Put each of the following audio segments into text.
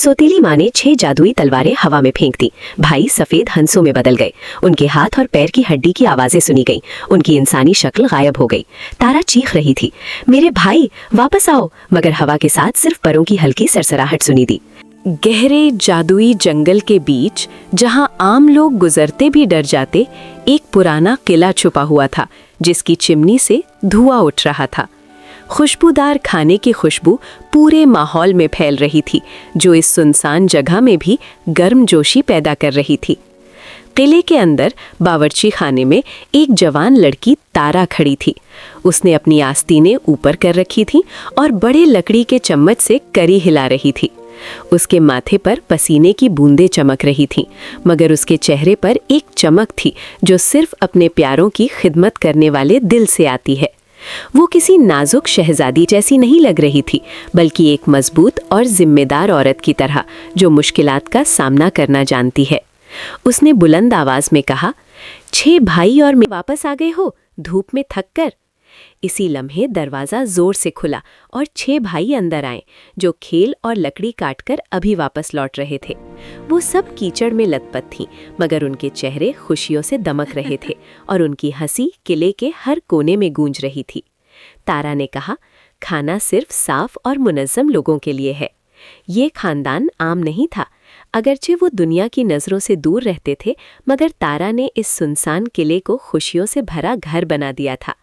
सौतेली माँ ने 6 जादुई तलवारें हवा में फेंक दी। भाई सफेद हंसों में बदल गए। उनके हाथ और पैर की हड्डी की आवाजें सुनी गई। उनकी इंसानी शक्ल गायब हो गई। तारा चीख रही थी, मेरे भाई वापस आओ, मगर हवा के साथ सिर्फ परों की हल्की सरसराहट सुनी दी। गहरे जादुई जंगल के बीच, जहां आम लोग गुजरते भी डर जाते, एक पुराना किला छुपा हुआ था जिसकी चिमनी से धुआं उठ रहा था। खुशबूदार खाने की खुशबू पूरे माहौल में फैल रही थी, जो इस सुनसान जगह में भी गर्मजोशी पैदा कर रही थी। किले के अंदर बावर्ची खाने में एक जवान लड़की तारा खड़ी थी। उसने अपनी आस्तीनें ऊपर कर रखी थी और बड़े लकड़ी के चम्मच से करी हिला रही थी। उसके माथे पर पसीने की बूंदें चमक रही थीं, मगर उसके चेहरे पर एक चमक थी जो सिर्फ अपने प्यारों की खिदमत करने वाले दिल से आती है। वो किसी नाजुक शहजादी जैसी नहीं लग रही थी, बल्कि एक मजबूत और जिम्मेदार औरत की तरह, जो मुश्किलात का सामना करना जानती है। उसने बुलंद आवाज में कहा, 6 भाई और मैं वापस आ गए हो, धूप में थक कर। इसी लम्हे दरवाज़ा जोर से खुला और 6 भाई अंदर आए, जो खेल और लकड़ी काटकर अभी वापस लौट रहे थे। वो सब कीचड़ में लथपथ थीं, मगर उनके चेहरे खुशियों से दमक रहे थे और उनकी हंसी किले के हर कोने में गूंज रही थी। तारा ने कहा, खाना सिर्फ साफ और मुनज़्ज़म लोगों के लिए है। ये खानदान आम नहीं था। अगरचे वो दुनिया की नज़रों से दूर रहते थे, मगर तारा ने इस सुनसान किले को खुशियों से भरा घर बना दिया था।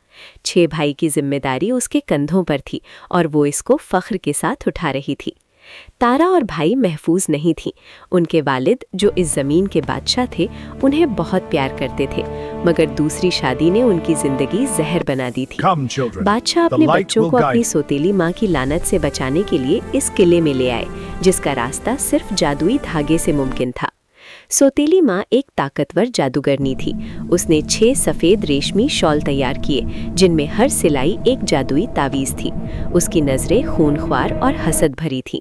6 भाई की जिम्मेदारी उसके कंधों पर थी और वो इसको फख्र के साथ उठा रही थी। तारा और भाई महफूज नहीं थीं। उनके वालिद, जो इस ज़मीन के बादशाह थे, उन्हें बहुत प्यार करते थे, मगर दूसरी शादी ने उनकी जिंदगी जहर बना दी थी। बादशाह अपने बच्चों को अपनी सौतेली माँ की लानत से बचाने के लिए इस किले में ले आए, जिसका रास्ता सिर्फ जादुई धागे से मुमकिन था। सौतेली माँ एक ताकतवर जादूगरनी थी। उसने 6 सफ़ेद रेशमी शॉल तैयार किए, जिनमें हर सिलाई एक जादुई तावीज़ थी। उसकी नज़रें खूनख्वार और हसद भरी थीं।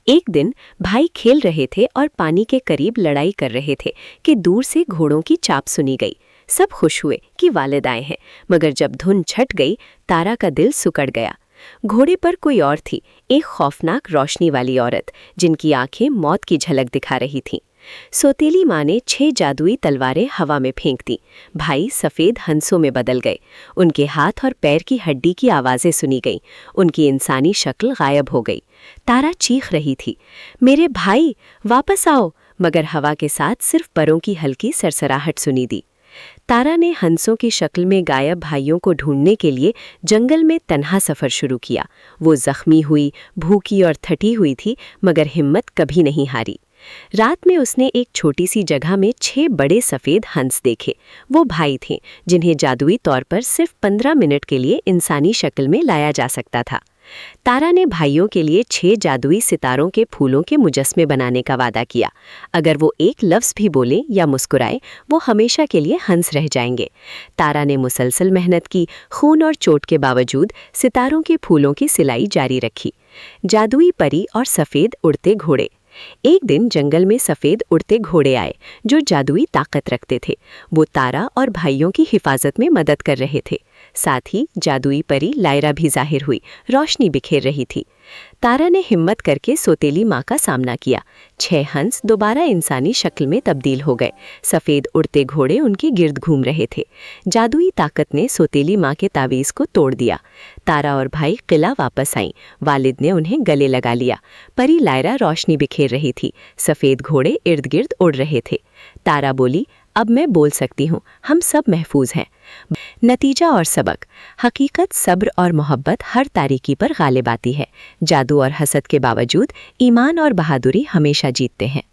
एक दिन भाई खेल रहे थे और पानी के करीब लड़ाई कर रहे थे कि दूर से घोड़ों की चाप सुनी गई। सब खुश हुए कि वालिद आए हैं, मगर जब धुन छट गई, तारा का दिल सुकड़ गया। घोड़े पर कोई और थी, एक खौफनाक रोशनी वाली औरत, जिनकी आंखें मौत की झलक दिखा रही थीं। सौतेली माँ ने 6 जादुई तलवारें हवा में फेंक दी। भाई सफ़ेद हंसों में बदल गए। उनके हाथ और पैर की हड्डी की आवाज़ें सुनी गईं। उनकी इंसानी शक्ल गायब हो गई। तारा चीख रही थी, मेरे भाई वापस आओ, मगर हवा के साथ सिर्फ परों की हल्की सरसराहट सुनी दी। तारा ने हंसों की शक्ल में गायब भाइयों को ढूंढने के लिए जंगल में तन्हा सफ़र शुरू किया। वो जख्मी हुई, भूखी और थटी हुई थी, मगर हिम्मत कभी नहीं हारी। रात में उसने एक छोटी सी जगह में 6 बड़े सफ़ेद हंस देखे। वो भाई थे जिन्हें जादुई तौर पर सिर्फ 15 मिनट के लिए इंसानी शक्ल में लाया जा सकता था। तारा ने भाइयों के लिए 6 जादुई सितारों के फूलों के मुजस्मे बनाने का वादा किया। अगर वो एक लफ्ज़ भी बोले या मुस्कुराए, वो हमेशा के लिए हंस रह जाएंगे। तारा ने मुसलसल मेहनत की, खून और चोट के बावजूद सितारों के फूलों की सिलाई जारी रखी। जादुई परी और सफ़ेद उड़ते घोड़े। एक दिन जंगल में सफ़ेद उड़ते घोड़े आए, जो जादुई ताकत रखते थे। वो तारा और भाइयों की हिफाजत में मदद कर रहे थे। साथ ही जादुई परी लायरा भी जाहिर हुई, रोशनी बिखेर रही थी। तारा ने हिम्मत करके सौतेली माँ का सामना किया। 6 हंस दोबारा इंसानी शक्ल में तब्दील हो गए। सफ़ेद उड़ते घोड़े उनके गिर्द घूम रहे थे। जादुई ताकत ने सौतेली माँ के तावीज़ को तोड़ दिया। तारा और भाई किला वापस आईं। वालिद ने उन्हें गले लगा लिया। परी लायरा रोशनी बिखेर रही थी। सफ़ेद घोड़े इर्द गिर्द उड़ रहे थे। तारा बोली, अब मैं बोल सकती हूँ, हम सब महफूज हैं। नतीजा और सबक। हकीकत, सब्र और मोहब्बत हर तारीकी पर गालिब आती है। जादू और हसद के बावजूद ईमान और बहादुरी हमेशा जीतते हैं।